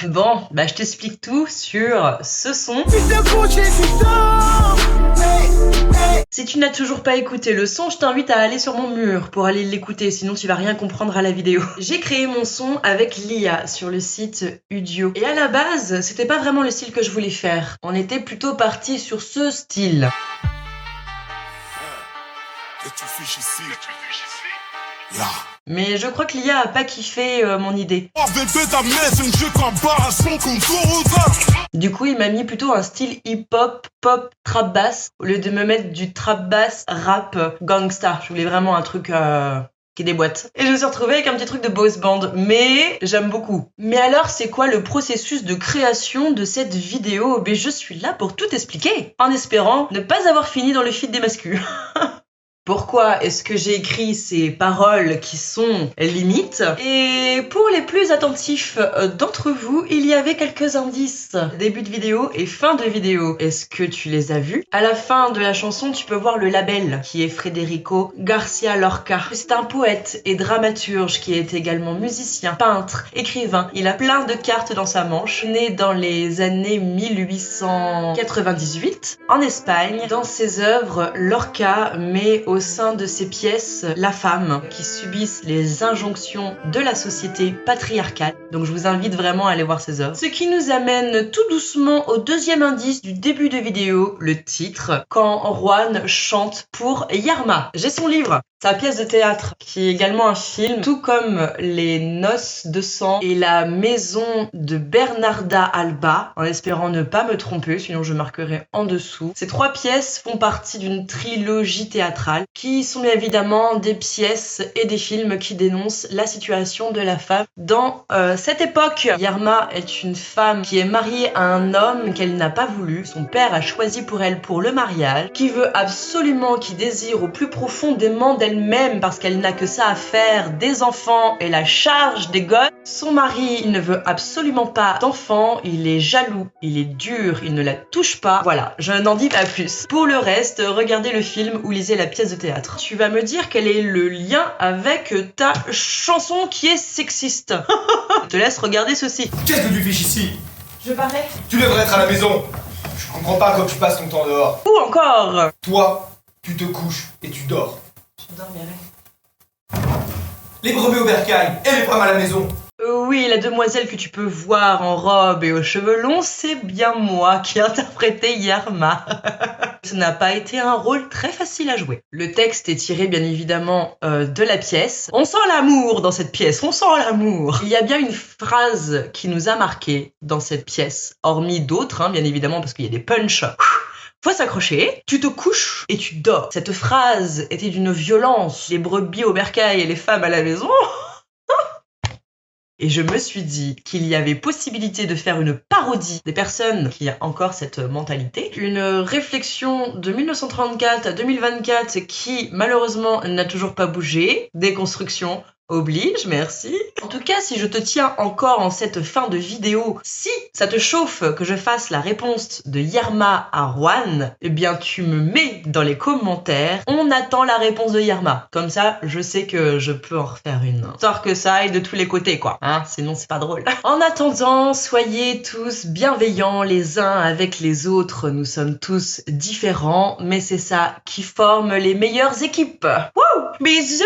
bon, bah je t'explique tout sur ce son. Si tu n'as toujours pas écouté le son, je t'invite à aller sur mon mur pour aller l'écouter, sinon tu vas rien comprendre à la vidéo. J'ai créé mon son avec l'IA sur le site Udio. Et à la base, c'était pas vraiment le style que je voulais faire. On était plutôt parti sur ce style. Mais je crois que l'IA a pas kiffé mon idée. Du coup, il m'a mis plutôt un style hip-hop, pop, trap bass, au lieu de me mettre du trap bass, rap, gangsta. Je voulais vraiment un truc qui déboîte. Et je me suis retrouvée avec un petit truc de boys band, mais j'aime beaucoup. Mais alors, c'est quoi le processus de création de cette vidéo? Ben, je suis là pour tout expliquer, en espérant ne pas avoir fini dans le feed des mascus. Pourquoi est-ce que j'ai écrit ces paroles qui sont limites? Et pour les plus attentifs d'entre vous, il y avait quelques indices. Début de vidéo et fin de vidéo. Est-ce que tu les as vus? À la fin de la chanson, tu peux voir le label qui est Federico García Lorca. C'est un poète et dramaturge qui est également musicien, peintre, écrivain. Il a plein de cartes dans sa manche. Né dans les années 1898 en Espagne. Dans ses œuvres, Lorca met au sein de ses pièces la femme qui subissent les injonctions de la société patriarcale. Donc je vous invite vraiment à aller voir ses œuvres. Ce qui nous amène tout doucement au deuxième indice du début de vidéo, le titre, quand Juan chante pour Yarma. J'ai son livre, sa pièce de théâtre, qui est également un film, tout comme Les Noces de sang et La Maison de Bernarda Alba, en espérant ne pas me tromper, sinon je marquerai en dessous. Ces trois pièces font partie d'une trilogie théâtrale, qui sont bien évidemment des pièces et des films qui dénoncent la situation de la femme dans cette époque. Yarma est une femme qui est mariée à un homme qu'elle n'a pas voulu. Son père a choisi pour elle pour le mariage, qui veut absolument, qui désire au plus profondément d'elle-même parce qu'elle n'a que ça à faire, des enfants et la charge des gosses. Son mari, il ne veut absolument pas d'enfants, il est jaloux, il est dur, il ne la touche pas. Voilà, je n'en dis pas plus. Pour le reste, regardez le film ou lisez la pièce de théâtre. Tu vas me dire quel est le lien avec ta chanson qui est sexiste. Je te laisse regarder ceci. Qu'est-ce que tu fiches ici? Je parais. Tu devrais être à la maison. Je comprends pas quand tu passes ton temps dehors. Ou encore. Toi, tu te couches et tu dors. Je dormirai. Les brebis au bercail et les femmes à la maison. Oui, la demoiselle que tu peux voir en robe et aux cheveux longs, c'est bien moi qui ai interprété Yarma. Ce n'a pas été un rôle très facile à jouer. Le texte est tiré bien évidemment de la pièce. On sent l'amour dans cette pièce, on sent l'amour. Il y a bien une phrase qui nous a marqué dans cette pièce, hormis d'autres, bien évidemment, parce qu'il y a des punchs. Faut s'accrocher, tu te couches et tu dors. Cette phrase était d'une violence. Les brebis au bercail et les femmes à la maison. Et je me suis dit qu'il y avait possibilité de faire une parodie des personnes qui ont encore cette mentalité. Une réflexion de 1934 à 2024 qui, malheureusement, n'a toujours pas bougé. Déconstruction oblige, merci. En tout cas, si je te tiens encore en cette fin de vidéo, si ça te chauffe que je fasse la réponse de Yarma à Juan, eh bien tu me mets dans les commentaires, on attend la réponse de Yarma. Comme ça, je sais que je peux en refaire une. Histoire que ça aille de tous les côtés, quoi. Sinon, c'est pas drôle. En attendant, soyez tous bienveillants les uns avec les autres. Nous sommes tous différents, mais c'est ça qui forme les meilleures équipes. Wouh! Bisous!